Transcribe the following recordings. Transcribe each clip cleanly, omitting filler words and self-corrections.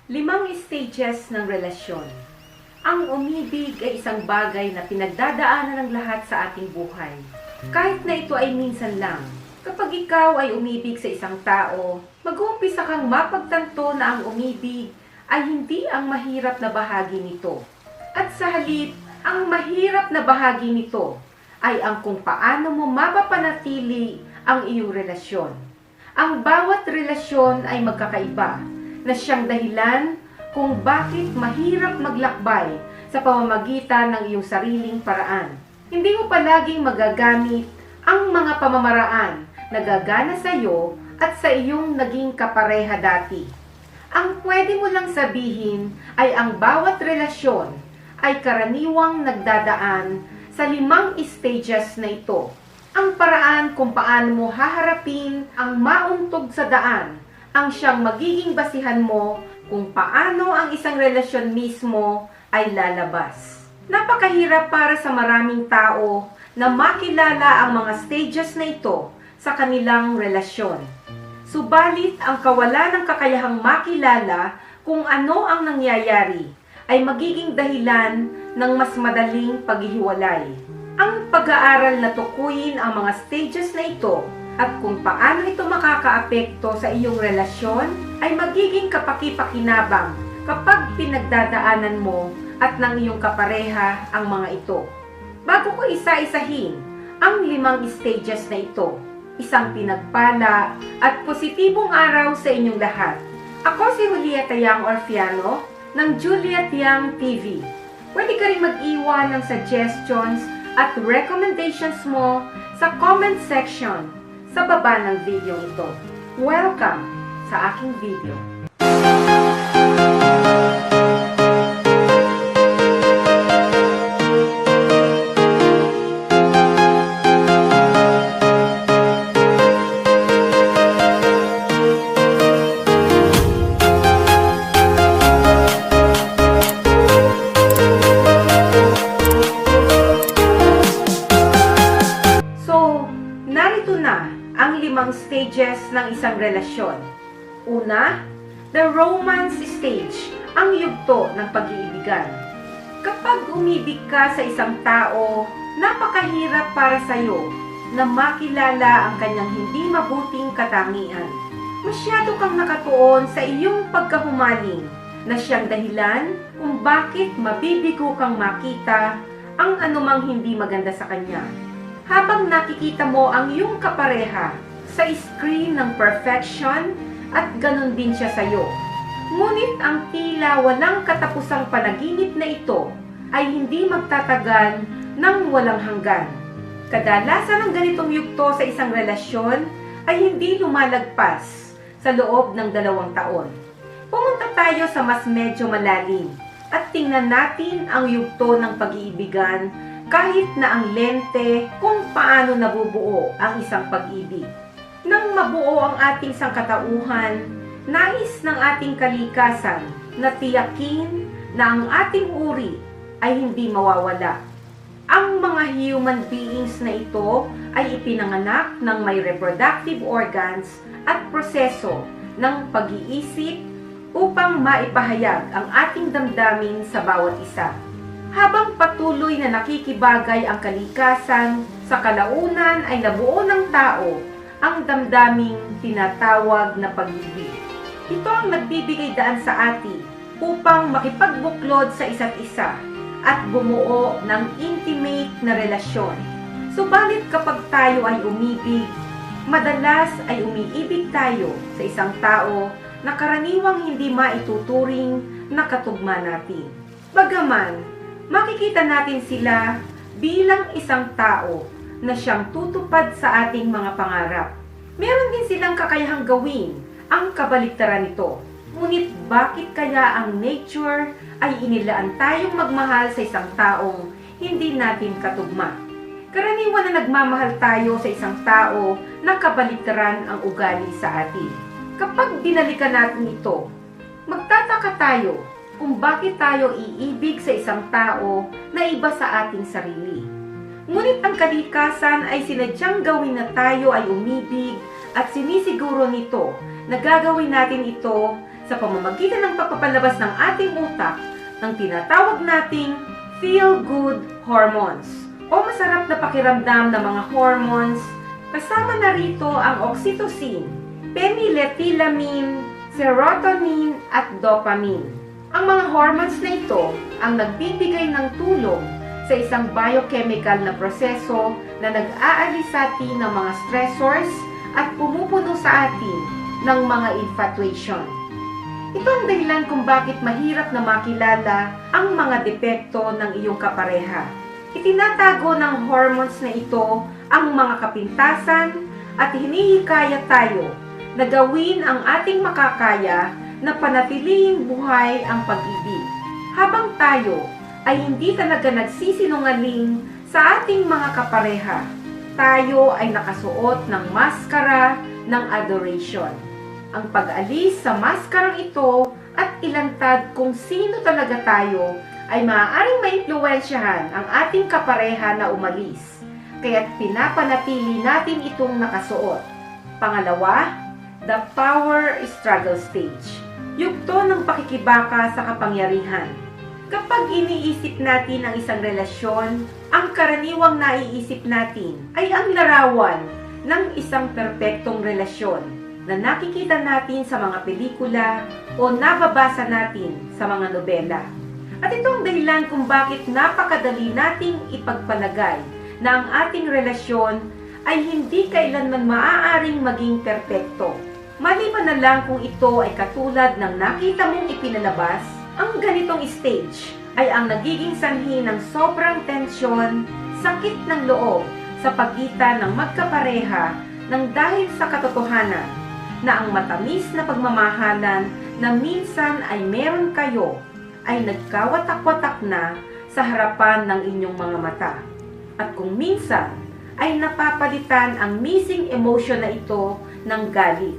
Limang stages ng relasyon. Ang umibig ay isang bagay na pinagdadaanan ng lahat sa ating buhay. Kahit na ito ay minsan lang. Kapag ikaw ay umibig sa isang tao, mag-uumpisa kang mapagtanto na ang umibig ay hindi ang mahirap na bahagi nito. At sa halip, ang mahirap na bahagi nito ay ang kung paano mo mapapanatili ang iyong relasyon. Ang bawat relasyon ay magkakaiba, na siyang dahilan kung bakit mahirap maglakbay sa pamamagitan ng iyong sariling paraan. Hindi mo palaging magagamit ang mga pamamaraan na gagana sa iyo at sa iyong naging kapareha dati. Ang pwede mo lang sabihin ay ang bawat relasyon ay karaniwang nagdadaan sa limang stages na ito. Ang paraan kung paano mo haharapin ang mauntog sa daan ang siyang magiging basihan mo kung paano ang isang relasyon mismo ay lalabas. Napakahirap para sa maraming tao na makilala ang mga stages na ito sa kanilang relasyon. Subalit ang kawalan ng kakayahang makilala kung ano ang nangyayari ay magiging dahilan ng mas madaling paghihiwalay. Ang pag-aaral na tukuyin ang mga stages na ito at kung paano ito makakaapekto sa iyong relasyon ay magiging kapaki-pakinabang kapag pinagdadaanan mo at ng iyong kapareha ang mga ito. Bago ko isa-isahin ang limang stages na ito, isang pinagpala at positibong araw sa inyong lahat. Ako si Julieta Yang Orfiano ng Juliet Yang TV. Pwede ka rin mag-iwan ng suggestions at recommendations mo sa comment section sa baba ng video ito. Welcome sa aking video. So, narito na ang limang stages ng isang relasyon. Una, the romance stage, ang yugto ng pag-iibigan. Kapag umibig ka sa isang tao, napakahirap para sa iyo na makilala ang kanyang hindi mabuting katangian. Masyado kang nakatuon sa iyong pagkahumaling na siyang dahilan kung bakit mabibigo kang makita ang anumang hindi maganda sa kanya. Habang nakikita mo ang iyong kapareha sa screen ng perfection at ganun din siya sa iyo. Ngunit ang tila walang katapusang panaginip na ito ay hindi magtatagal ng walang hanggan. Kadalasan ng ganitong yugto sa isang relasyon ay hindi lumalagpas sa loob ng 2 taon. Pumunta tayo sa mas medyo malalim at tingnan natin ang yugto ng pag-iibigan kahit na ang lente kung paano nabubuo ang isang pag-ibig. Nang mabuo ang ating sangkatauhan, nais ng ating kalikasan na tiyakin na ang ating uri ay hindi mawawala. Ang mga human beings na ito ay ipinanganak ng may reproductive organs at proseso ng pag-iisip upang maipahayag ang ating damdamin sa bawat isa. Habang patuloy na nakikibagay ang kalikasan, sa kalaunan ay nabuo ng tao ang damdaming tinatawag na pag-ibig. Ito ang nagbibigay daan sa atin upang makipagbuklod sa isa't isa at bumuo ng intimate na relasyon. Subalit kapag tayo ay umibig, madalas ay umiibig tayo sa isang tao na karaniwang hindi maituturing na katugma natin. Bagaman, makikita natin sila bilang isang tao na siyang tutupad sa ating mga pangarap. Meron din silang kakayahang gawin ang kabaliktaran nito. Ngunit bakit kaya ang nature ay inilaan tayong magmahal sa isang taong hindi natin katugma? Karaniwan na nagmamahal tayo sa isang tao na kabaliktaran ang ugali sa atin. Kapag binalikan natin ito, magtataka tayo kung bakit tayo iibig sa isang tao na iba sa ating sarili. Ngunit ang kalikasan ay sinadyang gawin na tayo ay umibig at sinisiguro nito na gagawin natin ito sa pamamagitan ng pagpapalabas ng ating utak ng tinatawag nating feel-good hormones o masarap na pakiramdam na mga hormones. Kasama na rito ang oxytocin, phenylethylamine, serotonin at dopamine. Ang mga hormones na ito ang nagbibigay ng tulong sa isang biochemical na proseso na nag-aalis sa atin ng mga stressors at pumupuno sa atin ng mga infatuation. Ito ang dahilan kung bakit mahirap na makilala ang mga depekto ng iyong kapareha. Itinatago ng hormones na ito ang mga kapintasan at hinihikayat tayo na gawin ang ating makakaya na panatilihing buhay ang pag-ibig. Habang tayo ay hindi talaga nagsisinungaling sa ating mga kapareha, tayo ay nakasuot ng maskara ng adoration. Ang pag-alis sa maskarang ito at ilantad kung sino talaga tayo ay maaaring maimpluwensyahan ang ating kapareha na umalis, kaya't pinapanatili natin itong nakasuot. Pangalawa, the power struggle stage. Yugto ng pakikibaka sa kapangyarihan. Kapag iniisip natin ang isang relasyon, ang karaniwang naiisip natin ay ang larawan ng isang perpektong relasyon na nakikita natin sa mga pelikula o nababasa natin sa mga nobela. At ito ang dahilan kung bakit napakadali nating ipagpalagay na ang ating relasyon ay hindi kailanman maaaring maging perpekto. Maliban na lang kung ito ay katulad ng nakita mong ipinalabas, ang ganitong stage ay ang nagiging sanhi ng sobrang tensyon, sakit ng loob sa pagitan ng magkapareha nang dahil sa katotohanan na ang matamis na pagmamahalan na minsan ay meron kayo ay nagkawatak-watak na sa harapan ng inyong mga mata. At kung minsan ay napapalitan ang missing emotion na ito ng galit,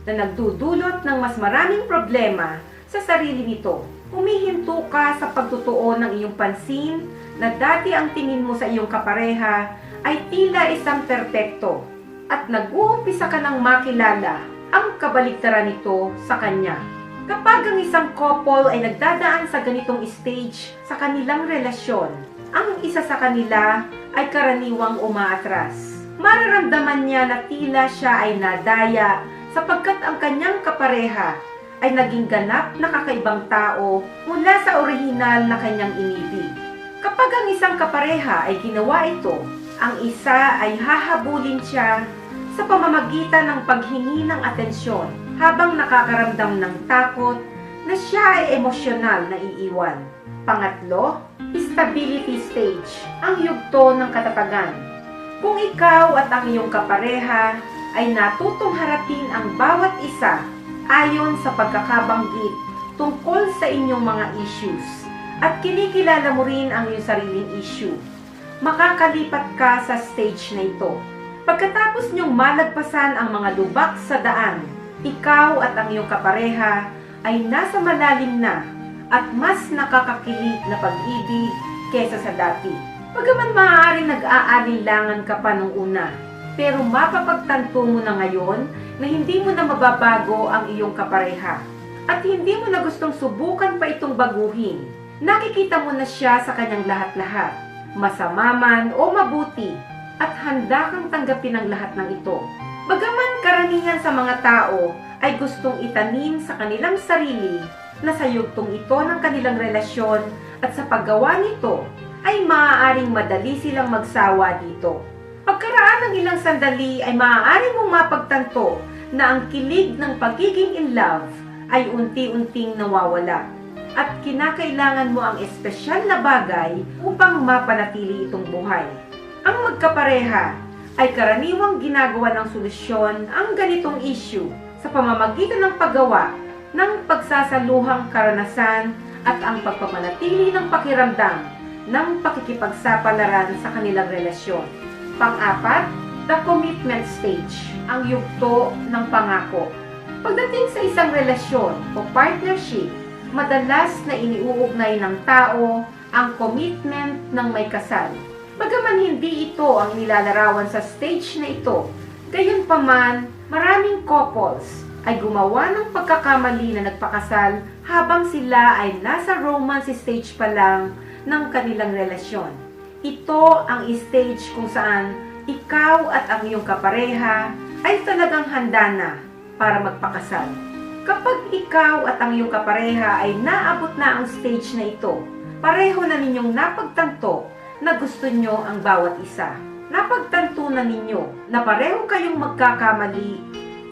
na nagdudulot ng mas maraming problema sa sarili nito. Humihinto ka sa pagtutuon ng iyong pansin na dati ang tingin mo sa iyong kapareha ay tila isang perpekto at nag-uumpisa ka ng makilala ang kabaligtaran nito sa kanya. Kapag ang isang couple ay nagdadaan sa ganitong stage sa kanilang relasyon, ang isa sa kanila ay karaniwang umaatras. Mararamdaman niya na tila siya ay nadaya sapagkat ang kanyang kapareha ay naging ganap na kakaibang tao mula sa orihinal na kanyang inibig. Kapag ang isang kapareha ay ginawa ito, ang isa ay hahabulin siya sa pamamagitan ng paghingi ng atensyon habang nakakaramdam ng takot na siya ay emosyonal na iiwan. Pangatlo, stability stage, ang yugto ng katatagan. Kung ikaw at ang iyong kapareha ay natutong harapin ang bawat isa ayon sa pagkakabanggit tungkol sa inyong mga issues at kinikilala mo rin ang iyong sariling issue, makakalipat ka sa stage na ito. Pagkatapos niyong malagpasan ang mga lubak sa daan, ikaw at ang iyong kapareha ay nasa malalim na at mas nakakakilig na pag-ibig kesa sa dati. Bagaman maaaring nag-aalinlangan ka pa nung una, pero mapapagtanto mo na ngayon na hindi mo na mababago ang iyong kapareha at hindi mo na gustong subukan pa itong baguhin. Nakikita mo na siya sa kanyang lahat-lahat, masama man o mabuti, at handa kang tanggapin ang lahat ng ito. Bagaman karamihan sa mga tao ay gustong itanim sa kanilang sarili na sa yugtong ito ng kanilang relasyon at sa paggawa nito ay maaaring madali silang magsawa dito. Pagkaraan ng ilang sandali ay maaari mong mapagtanto na ang kilig ng pagiging in love ay unti-unting nawawala at kinakailangan mo ang espesyal na bagay upang mapanatili itong buhay. Ang magkapareha ay karaniwang ginagawa ng solusyon ang ganitong issue sa pamamagitan ng paggawa ng pagsasaluhang karanasan at ang pagpapanatili ng pakiramdam ng pakikipagsapalaran sa kanilang relasyon. Pang-apat, the commitment stage, ang yugto ng pangako. Pagdating sa isang relasyon o partnership, madalas na iniuugnay ng tao ang commitment ng may kasal. Bagaman hindi ito ang nilalarawan sa stage na ito, gayunpaman, maraming couples ay gumawa ng pagkakamali na nagpakasal habang sila ay nasa romance stage pa lang ng kanilang relasyon. Ito ang stage kung saan ikaw at ang iyong kapareha ay talagang handa na para magpakasal. Kapag ikaw at ang iyong kapareha ay naabot na ang stage na ito, pareho na ninyong napagtanto na gusto nyo ang bawat isa. Napagtanto na ninyo na pareho kayong magkakamali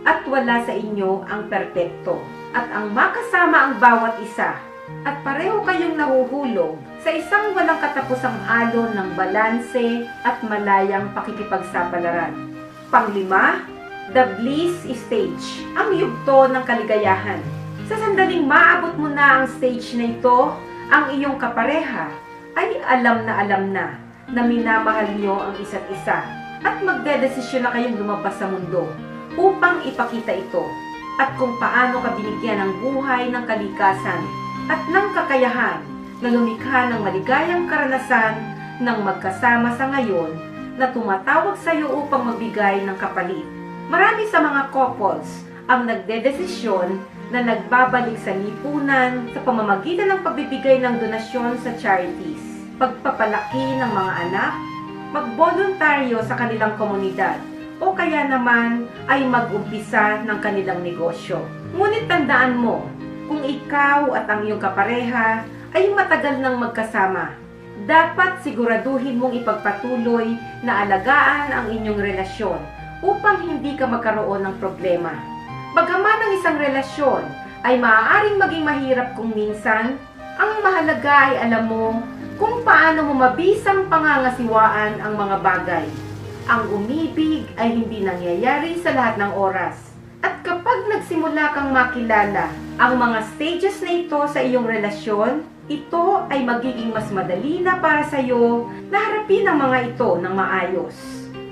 at wala sa inyo ang perpekto. At ang makasama ang bawat isa at pareho kayong nahuhulog sa isang walang katapusang alon ng balanse at malayang pakikipagsapalaran. Panglima, the bliss stage, ang yugto ng kaligayahan. Sa sandaling maabot mo na ang stage na ito, ang iyong kapareha ay alam na minamahal nyo ang isa't isa at magdedesisyon na kayong lumabas sa mundo upang ipakita ito at kung paano ka binigyan ng buhay ng kalikasan at ng kakayahan na lumikha ng maligayang karanasan ng magkasama sa ngayon na tumatawag sa iyo upang magbigay ng kapalit. Marami sa mga couples ang nagdedesisyon na nagbabalik sa lipunan sa pamamagitan ng pagbibigay ng donasyon sa charities, pagpapalaki ng mga anak, magboluntaryo sa kanilang komunidad, o kaya naman ay mag-umpisa ng kanilang negosyo. Ngunit tandaan mo, kung ikaw at ang iyong kapareha ay matagal nang magkasama, dapat siguraduhin mong ipagpatuloy na alagaan ang inyong relasyon upang hindi ka magkaroon ng problema. Bagaman ang isang relasyon ay maaaring maging mahirap kung minsan, ang mahalaga ay alam mo kung paano mo mabisang pangangasiwaan ang mga bagay. Ang umibig ay hindi nangyayari sa lahat ng oras. At kapag nagsimula kang makilala ang mga stages na ito sa iyong relasyon, ito ay magiging mas madali na para sa iyo na harapin ang mga ito ng maayos.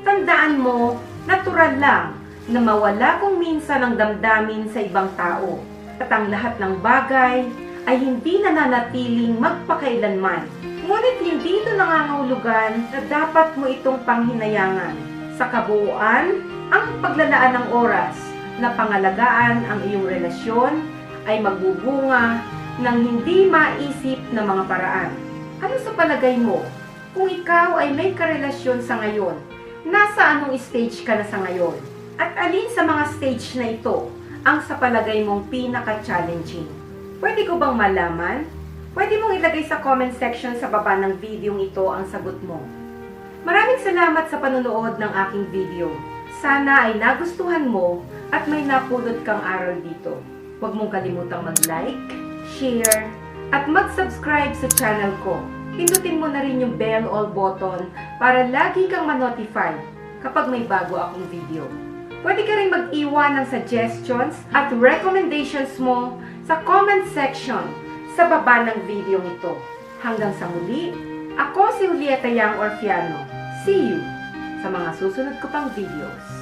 Tandaan mo, natural lang na mawala kung minsan ang damdamin sa ibang tao. At ang lahat ng bagay ay hindi nananatiling magpakailanman. Ngunit hindi ito nangangahulugan na dapat mo itong panghinayangan. Sa kabuuan, ang paglalaan ng oras na pangalagaan ang iyong relasyon ay magbubunga ng hindi maisip na mga paraan. Ano sa palagay mo? Kung ikaw ay may karelasyon sa ngayon, nasa anong stage ka na sa ngayon? At alin sa mga stage na ito ang sa palagay mong pinaka-challenging? Pwede ko bang malaman? Pwede mong ilagay sa comment section sa baba ng video ito ang sagot mo. Maraming salamat sa panonood ng aking video. Sana ay nagustuhan mo at may napulot kang aral dito. Huwag mong kalimutang mag-like, share, at mag-subscribe sa channel ko. Pindutin mo na rin yung bell all button para lagi kang ma-notify kapag may bago akong video. Pwede ka rin mag-iwan ng suggestions at recommendations mo sa comment section sa baba ng video ito. Hanggang sa muli, ako si Julieta Yang Orfiano. See you sa mga susunod ko pang videos.